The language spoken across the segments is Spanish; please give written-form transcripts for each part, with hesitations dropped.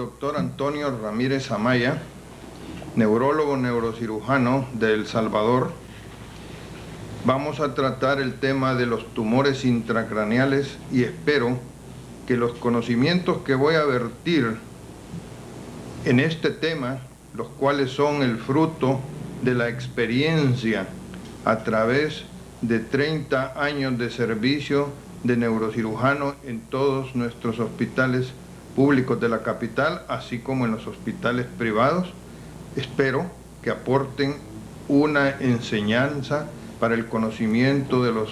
doctor Antonio Ramírez Amaya, neurólogo neurocirujano de El Salvador. Vamos a tratar el tema de los tumores intracraneales y espero que los conocimientos que voy a vertir en este tema, los cuales son el fruto de la experiencia a través de 30 años de servicio de neurocirujano en todos nuestros hospitales públicos de la capital, así como en los hospitales privados. Espero que aporten una enseñanza para el conocimiento de los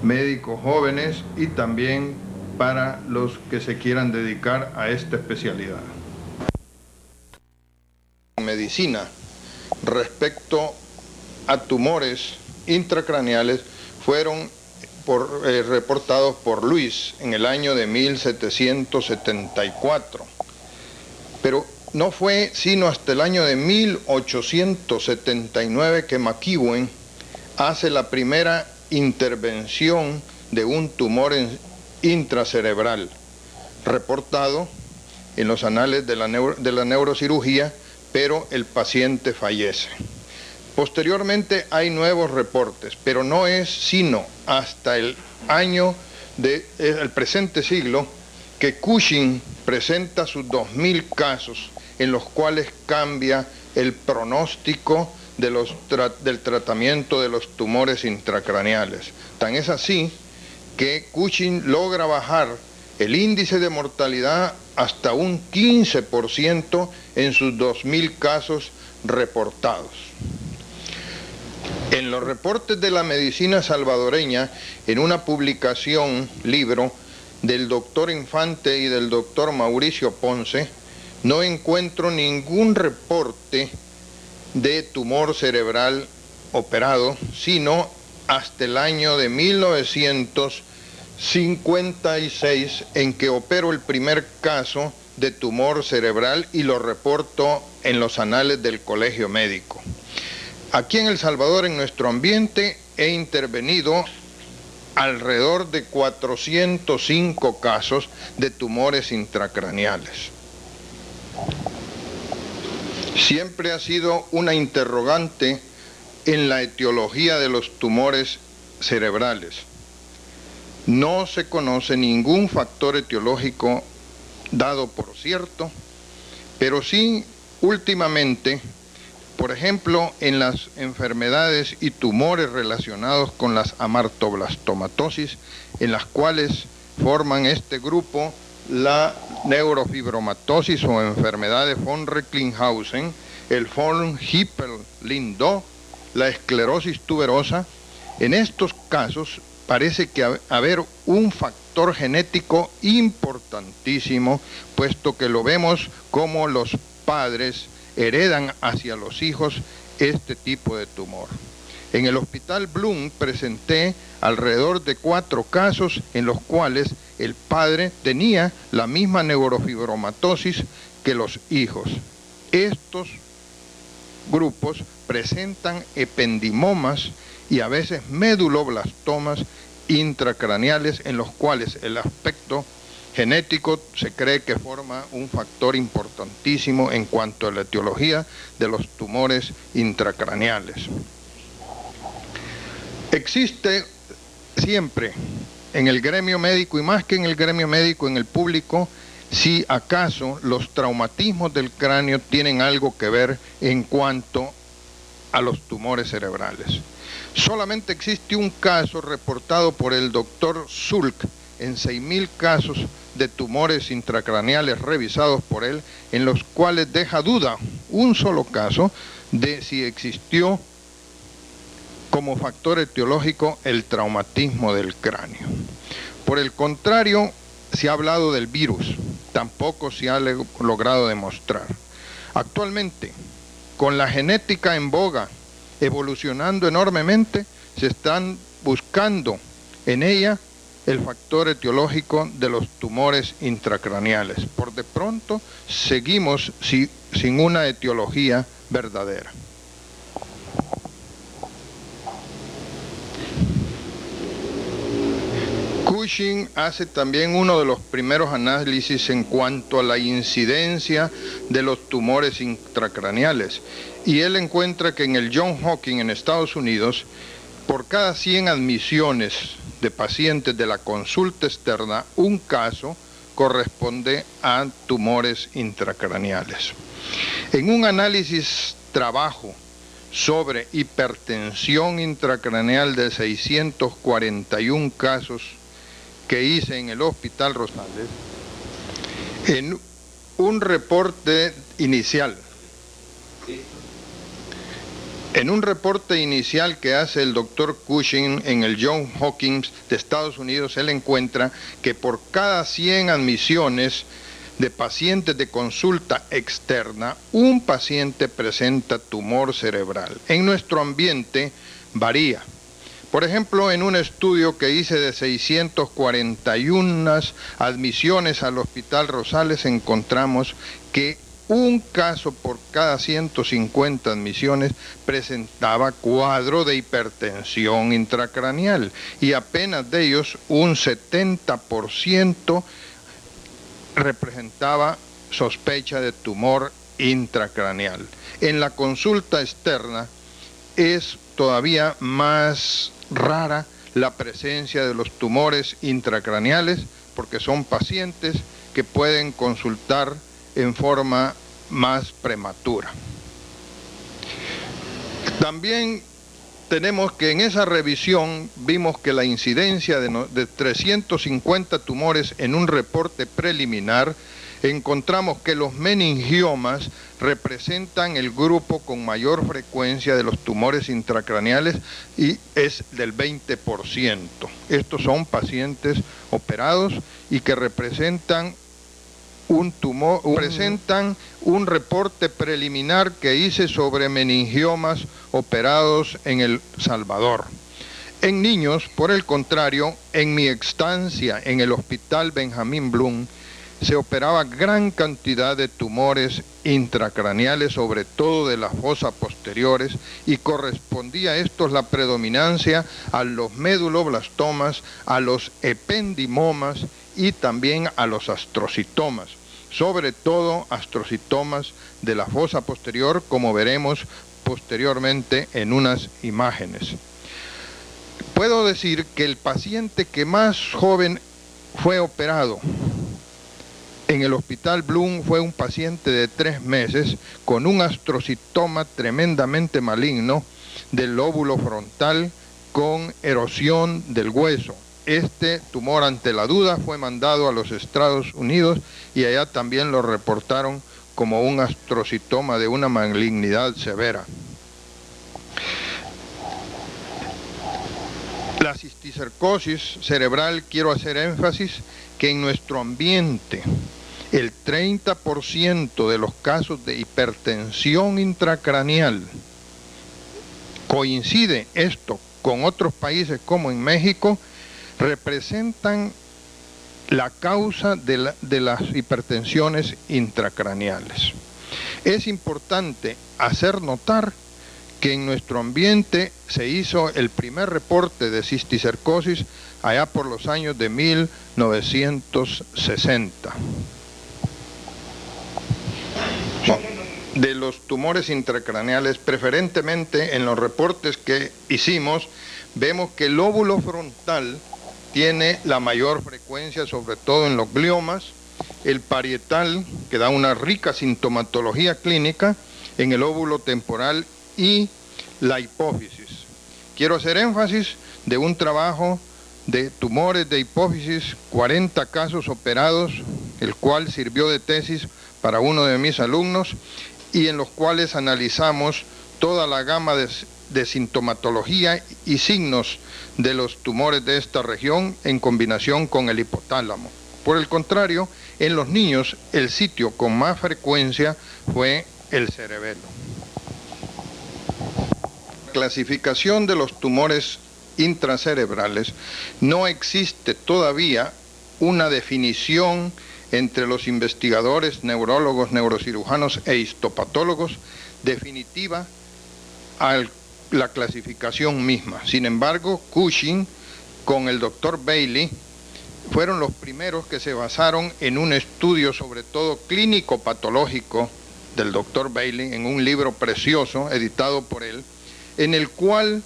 médicos jóvenes y también para los que se quieran dedicar a esta especialidad. Medicina respecto a tumores intracraneales fueron reportados por Luis en el año de 1774, pero no fue sino hasta el año de 1879 que McEwen hace la primera intervención de un tumor intracerebral, reportado en los anales de la neurocirugía, pero el paciente fallece. Posteriormente hay nuevos reportes, pero no es sino hasta el año del presente siglo que Cushing presenta sus 2000 casos en los cuales cambia el pronóstico del tratamiento de los tumores intracraneales. Tan es así que Cushing logra bajar el índice de mortalidad hasta un 15% en sus 2000 casos reportados. En los reportes de la medicina salvadoreña, en una publicación, libro, del doctor Infante y del doctor Mauricio Ponce, no encuentro ningún reporte de tumor cerebral operado, sino hasta el año de 1956, en que opero el primer caso de tumor cerebral y lo reporto en los anales del Colegio Médico. Aquí en El Salvador, en nuestro ambiente, he intervenido alrededor de 405 casos de tumores intracraneales. Siempre ha sido una interrogante en la etiología de los tumores cerebrales. No se conoce ningún factor etiológico dado por cierto, pero sí últimamente, por ejemplo, en las enfermedades y tumores relacionados con las amartoblastomatosis, en las cuales forman este grupo la neurofibromatosis o enfermedad de von Recklinghausen, el von Hippel-Lindau, la esclerosis tuberosa. En estos casos parece que haber un factor genético importantísimo, puesto que lo vemos como los padres heredan hacia los hijos este tipo de tumor. En el Hospital Blum presenté alrededor de 4 casos en los cuales el padre tenía la misma neurofibromatosis que los hijos. Estos grupos presentan ependimomas y a veces meduloblastomas intracraneales en los cuales el aspecto genético se cree que forma un factor importantísimo en cuanto a la etiología de los tumores intracraneales. Existe siempre en el gremio médico, y más que en el gremio médico, en el público, si acaso los traumatismos del cráneo tienen algo que ver en cuanto a los tumores cerebrales. Solamente existe un caso reportado por el doctor Zulk en 6.000 casos de tumores intracraneales revisados por él, en los cuales deja duda un solo caso de si existió como factor etiológico el traumatismo del cráneo. Por el contrario, se ha hablado del virus, tampoco se ha logrado demostrar. Actualmente, con la genética en boga, evolucionando enormemente, se están buscando en ella el factor etiológico de los tumores intracraneales. Por de pronto, seguimos sin una etiología verdadera. Cushing hace también uno de los primeros análisis en cuanto a la incidencia de los tumores intracraneales, y él encuentra que en el Johns Hopkins en Estados Unidos, por cada 100 admisiones de pacientes de la consulta externa, un caso corresponde a tumores intracraneales. En un análisis trabajo sobre hipertensión intracraneal de 641 casos que hice en el Hospital Rosales, en un reporte inicial, que hace el doctor Cushing en el Johns Hopkins de Estados Unidos, él encuentra que por cada 100 admisiones de pacientes de consulta externa, un paciente presenta tumor cerebral. En nuestro ambiente varía. Por ejemplo, en un estudio que hice de 641 admisiones al Hospital Rosales, encontramos que un caso por cada 150 admisiones presentaba cuadro de hipertensión intracraneal, y apenas de ellos un 70% representaba sospecha de tumor intracraneal. En la consulta externa es todavía más rara la presencia de los tumores intracraneales, porque son pacientes que pueden consultar en forma más prematura. También tenemos que en esa revisión vimos que la incidencia de 350 tumores en un reporte preliminar, encontramos que los meningiomas representan el grupo con mayor frecuencia de los tumores intracraneales, y es del 20%. Estos son pacientes operados y que presentan un reporte preliminar que hice sobre meningiomas operados en El Salvador. En niños, por el contrario, en mi estancia en el Hospital Benjamín Bloom, se operaba gran cantidad de tumores intracraneales, sobre todo de las fosas posteriores, y correspondía a estos la predominancia a los meduloblastomas, a los ependimomas y también a los astrocitomas, sobre todo astrocitomas de la fosa posterior, como veremos posteriormente en unas imágenes. Puedo decir que el paciente que más joven fue operado en el Hospital Bloom fue un paciente de 3 meses con un astrocitoma tremendamente maligno del lóbulo frontal con erosión del hueso. Este tumor, ante la duda, fue mandado a los Estados Unidos y allá también lo reportaron como un astrocitoma de una malignidad severa. La cisticercosis cerebral, quiero hacer énfasis que en nuestro ambiente el 30% de los casos de hipertensión intracraneal, coincide esto con otros países como en México, representan la causa de las hipertensiones intracraneales. Es importante hacer notar que en nuestro ambiente se hizo el primer reporte de cisticercosis allá por los años de 1960. De los tumores intracraneales, preferentemente en los reportes que hicimos, vemos que el lóbulo frontal tiene la mayor frecuencia, sobre todo en los gliomas, el parietal, que da una rica sintomatología clínica, en el lóbulo temporal y la hipófisis. Quiero hacer énfasis de un trabajo de tumores de hipófisis, 40 casos operados, el cual sirvió de tesis para uno de mis alumnos, y en los cuales analizamos toda la gama de sintomatología y signos de los tumores de esta región en combinación con el hipotálamo. Por el contrario, en los niños el sitio con más frecuencia fue el cerebelo. Clasificación de los tumores intracerebrales, no existe todavía una definición entre los investigadores, neurólogos, neurocirujanos e histopatólogos definitiva a la clasificación misma. Sin embargo, Cushing con el doctor Bailey fueron los primeros que se basaron en un estudio, sobre todo clínico-patológico, del doctor Bailey, en un libro precioso editado por él, en el cual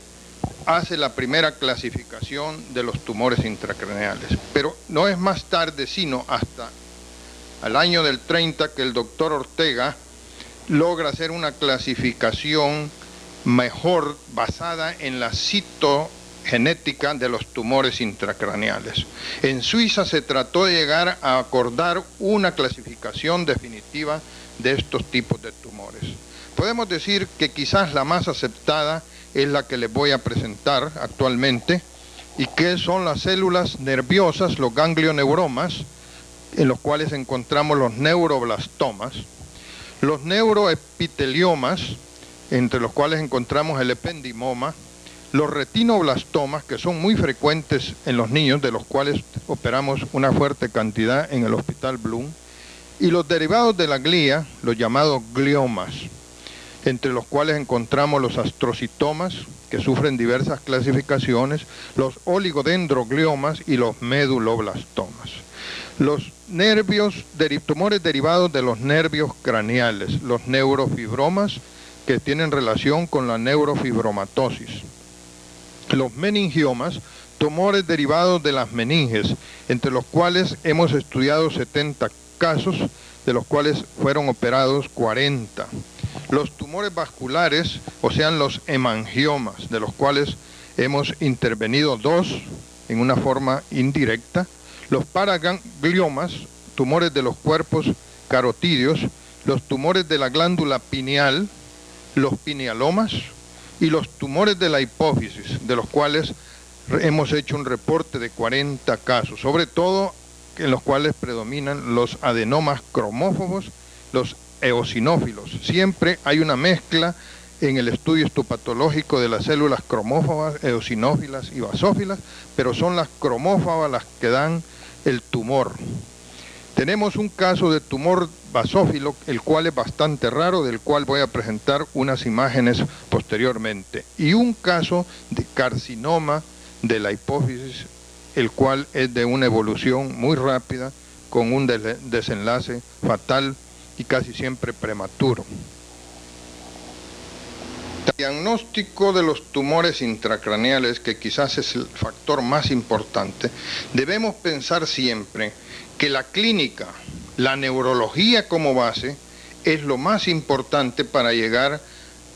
hace la primera clasificación de los tumores intracraneales. Pero no es más tarde, sino hasta al año del 30, que el doctor Ortega logra hacer una clasificación mejor basada en la citogenética de los tumores intracraneales. En Suiza se trató de llegar a acordar una clasificación definitiva de estos tipos de tumores. Podemos decir que quizás la más aceptada es la que les voy a presentar actualmente, y que son las células nerviosas, los ganglioneuromas, en los cuales encontramos los neuroblastomas, los neuroepiteliomas, entre los cuales encontramos el ependimoma, los retinoblastomas, que son muy frecuentes en los niños, de los cuales operamos una fuerte cantidad en el Hospital Bloom, y los derivados de la glía, los llamados gliomas, entre los cuales encontramos los astrocitomas, que sufren diversas clasificaciones, los oligodendrogliomas y los meduloblastomas. Los nervios, tumores derivados de los nervios craneales, los neurofibromas, que tienen relación con la neurofibromatosis. Los meningiomas, tumores derivados de las meninges, entre los cuales hemos estudiado 70 casos, de los cuales fueron operados 40. Los tumores vasculares, o sea, los hemangiomas, de los cuales hemos intervenido 2 en una forma indirecta. Los paragangliomas, tumores de los cuerpos carotídeos, los tumores de la glándula pineal, los pinealomas y los tumores de la hipófisis, de los cuales hemos hecho un reporte de 40 casos, sobre todo en los cuales predominan los adenomas cromófobos, los eosinófilos. Siempre hay una mezcla en el estudio histopatológico de las células cromófobas, eosinófilas y basófilas, pero son las cromófobas las que dan el tumor. Tenemos un caso de tumor basófilo, el cual es bastante raro, del cual voy a presentar unas imágenes posteriormente, y un caso de carcinoma de la hipófisis, el cual es de una evolución muy rápida, con un desenlace fatal y casi siempre prematuro. El diagnóstico de los tumores intracraneales, que quizás es el factor más importante, debemos pensar siempre que la clínica, la neurología como base, es lo más importante para llegar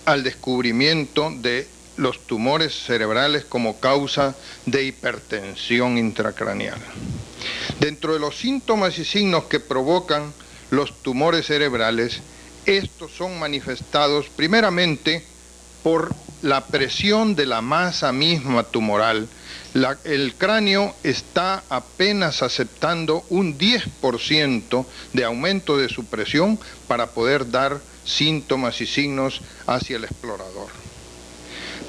al descubrimiento de los tumores cerebrales como causa de hipertensión intracraneal. Dentro de los síntomas y signos que provocan los tumores cerebrales, estos son manifestados primeramente por la presión de la masa misma tumoral. El cráneo está apenas aceptando un 10% de aumento de su presión para poder dar síntomas y signos hacia el explorador.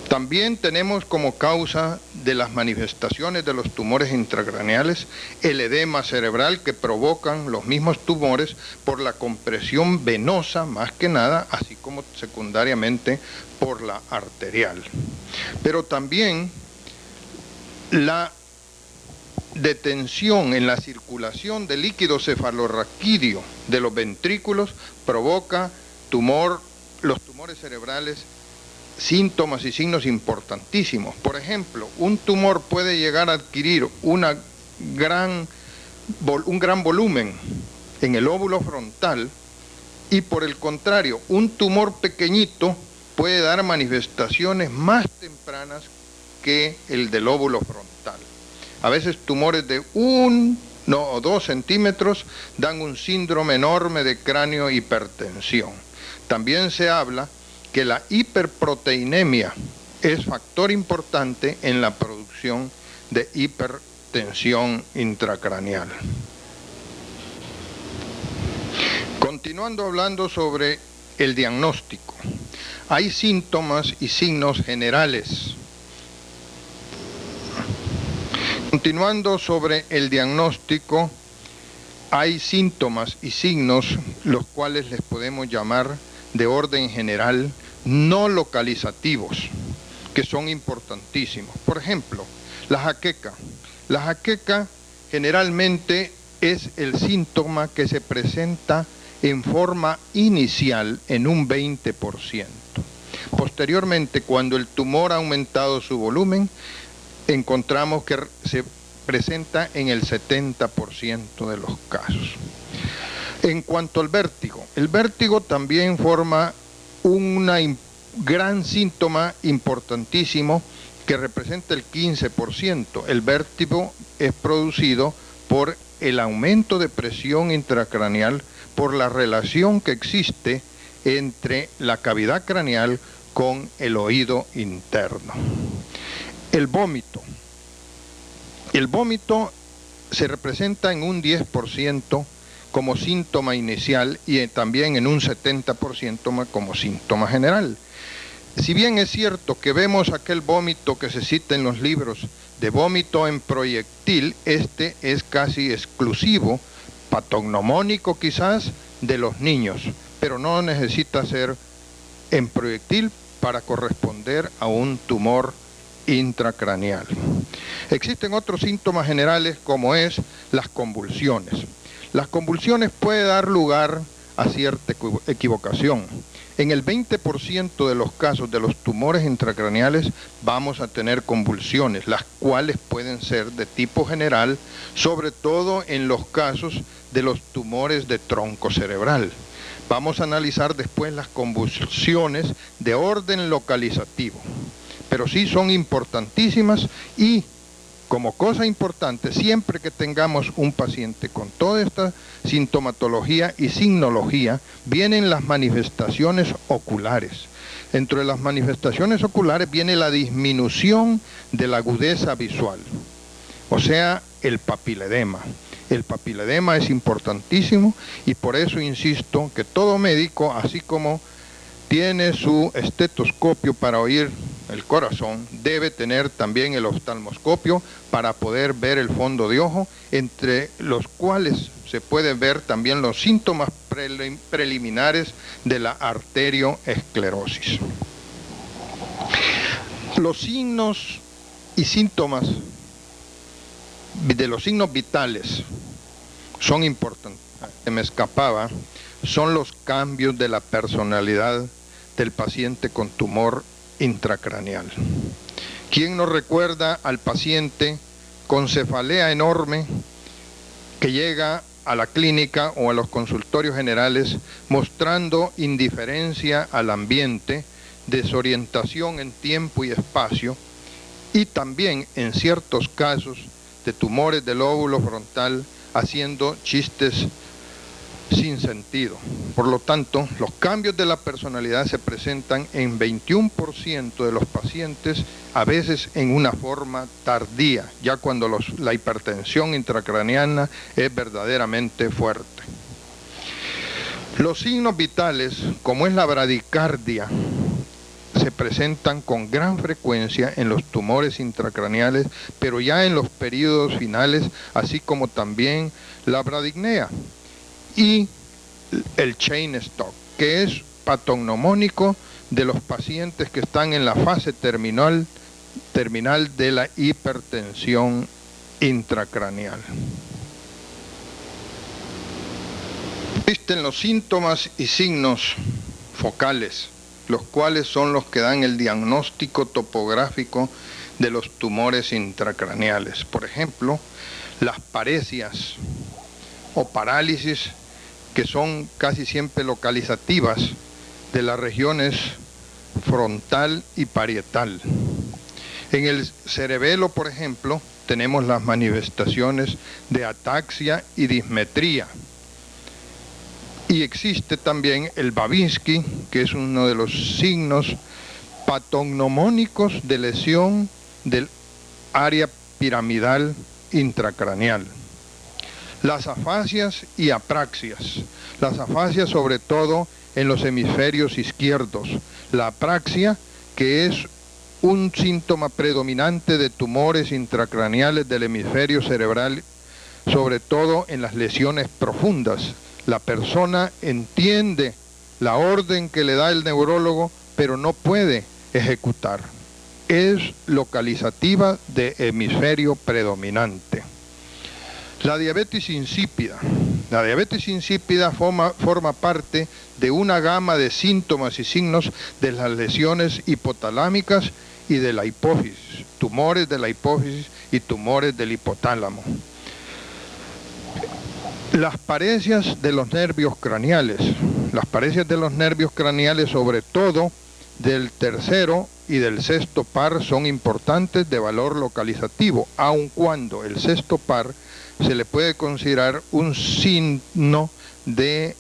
También tenemos como causa de las manifestaciones de los tumores intracraneales el edema cerebral que provocan los mismos tumores por la compresión venosa más que nada, así como secundariamente por la arterial. Pero también la detención en la circulación del líquido cefalorraquídeo de los ventrículos provoca los tumores cerebrales, síntomas y signos importantísimos. Por ejemplo, un tumor puede llegar a adquirir un gran volumen en el óvulo frontal, y por el contrario, un tumor pequeñito puede dar manifestaciones más tempranas que el del óvulo frontal. A veces tumores de 1 o 2 centímetros dan un síndrome enorme de cráneo hipertensión. También se habla que la hiperproteinemia es factor importante en la producción de hipertensión intracraneal. Continuando hablando sobre el diagnóstico, hay síntomas y signos generales. Continuando sobre el diagnóstico, hay síntomas y signos los cuales les podemos llamar de orden general no localizativos, que son importantísimos. Por ejemplo, la jaqueca. La jaqueca generalmente es el síntoma que se presenta en forma inicial en un 20%. Posteriormente, cuando el tumor ha aumentado su volumen, encontramos que se presenta en el 70% de los casos. En cuanto al vértigo, el vértigo también forma un gran síntoma importantísimo que representa el 15%. El vértigo es producido por el aumento de presión intracraneal por la relación que existe entre la cavidad craneal con el oído interno. El vómito. El vómito se representa en un 10% como síntoma inicial y también en un 70% como síntoma general. Si bien es cierto que vemos aquel vómito que se cita en los libros de vómito en proyectil, este es casi exclusivo, patognomónico quizás, de los niños, pero no necesita ser en proyectil para corresponder a un tumor intracraneal. Existen otros síntomas generales como es las convulsiones. Las convulsiones pueden dar lugar a cierta equivocación. En el 20% de los casos de los tumores intracraneales vamos a tener convulsiones, las cuales pueden ser de tipo general, sobre todo en los casos de los tumores de tronco cerebral. Vamos a analizar después las convulsiones de orden localizativo, pero sí son importantísimas y, como cosa importante, siempre que tengamos un paciente con toda esta sintomatología y signología, vienen las manifestaciones oculares. Entre las manifestaciones oculares viene la disminución de la agudeza visual, o sea, el papiledema. El papiledema es importantísimo y por eso insisto que todo médico, así como tiene su estetoscopio para oír el corazón, debe tener también el oftalmoscopio para poder ver el fondo de ojo, entre los cuales se pueden ver también los síntomas preliminares de la arterioesclerosis. Los signos y síntomas de los signos vitales son importantes. Se me escapaba, son los cambios de la personalidad del paciente con tumor intracraneal. ¿Quién nos recuerda al paciente con cefalea enorme que llega a la clínica o a los consultorios generales mostrando indiferencia al ambiente, desorientación en tiempo y espacio y también en ciertos casos de tumores del lóbulo frontal haciendo chistes sin sentido? Por lo tanto, los cambios de la personalidad se presentan en 21% de los pacientes, a veces en una forma tardía, ya cuando la hipertensión intracraneana es verdaderamente fuerte. Los signos vitales, como es la bradicardia, se presentan con gran frecuencia en los tumores intracraneales, pero ya en los periodos finales, así como también la bradipnea y el chain stop, que es patognomónico de los pacientes que están en la fase terminal de la hipertensión intracraneal. Existen los síntomas y signos focales, los cuales son los que dan el diagnóstico topográfico de los tumores intracraneales. Por ejemplo, las paresias o parálisis, que son casi siempre localizativas de las regiones frontal y parietal. En el cerebelo, por ejemplo, tenemos las manifestaciones de ataxia y dismetría. Y existe también el Babinski, que es uno de los signos patognomónicos de lesión del área piramidal intracraneal. Las afasias y apraxias. Las afasias sobre todo en los hemisferios izquierdos. La apraxia, que es un síntoma predominante de tumores intracraneales del hemisferio cerebral, sobre todo en las lesiones profundas. La persona entiende la orden que le da el neurólogo, pero no puede ejecutar. Es localizativa de hemisferio predominante. La diabetes insípida. La diabetes insípida forma parte de una gama de síntomas y signos de las lesiones hipotalámicas y de la hipófisis, tumores de la hipófisis y tumores del hipotálamo. Las parecias de los nervios craneales. Las parecias de los nervios craneales, sobre todo del tercero y del sexto par, son importantes de valor localizativo, aun cuando el sexto par se le puede considerar un signo de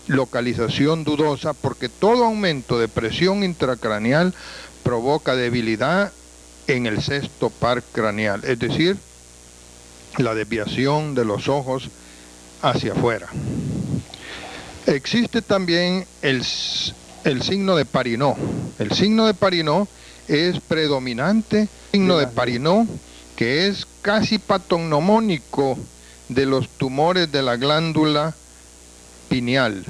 localización dudosa, porque todo aumento de presión intracraneal provoca debilidad en el sexto par craneal, es decir, la desviación de los ojos hacia afuera. Existe también el signo de Parinot. El signo de Parinot es predominante, signo de Parinot, que es casi patognomónico de los tumores de la glándula pineal,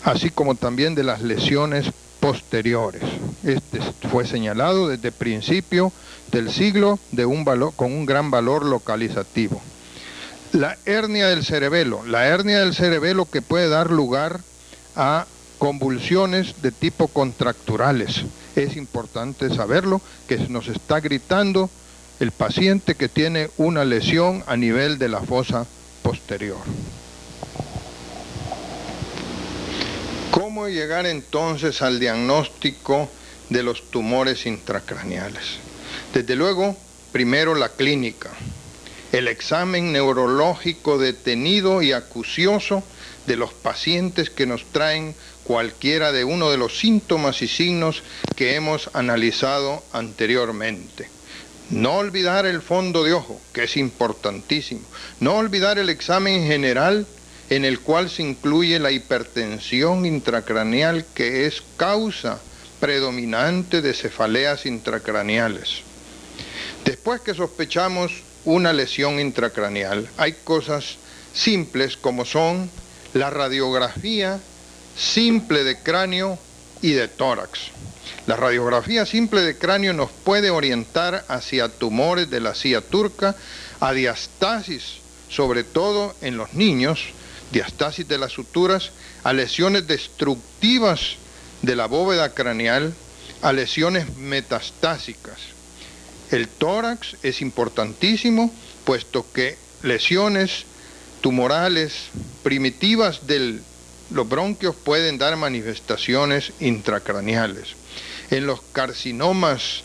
así como también de las lesiones posteriores. Este fue señalado desde el principio del siglo con un gran valor localizativo. La hernia del cerebelo. La hernia del cerebelo, que puede dar lugar a convulsiones de tipo contracturales. Es importante saberlo, que nos está gritando el paciente que tiene una lesión a nivel de la fosa posterior. ¿Cómo llegar entonces al diagnóstico de los tumores intracraneales? Desde luego, primero la clínica, el examen neurológico detenido y acucioso de los pacientes que nos traen cualquiera de uno de los síntomas y signos que hemos analizado anteriormente. No olvidar el fondo de ojo, que es importantísimo. No olvidar el examen general, en el cual se incluye la hipertensión intracraneal, que es causa predominante de cefaleas intracraneales. Después que sospechamos una lesión intracraneal, hay cosas simples como son la radiografía simple de cráneo y de tórax. La radiografía simple de cráneo nos puede orientar hacia tumores de la silla turca, a diastasis, sobre todo en los niños, diastasis de las suturas, a lesiones destructivas de la bóveda craneal, a lesiones metastásicas. El tórax es importantísimo, puesto que lesiones tumorales primitivas de los bronquios pueden dar manifestaciones intracraneales. En los carcinomas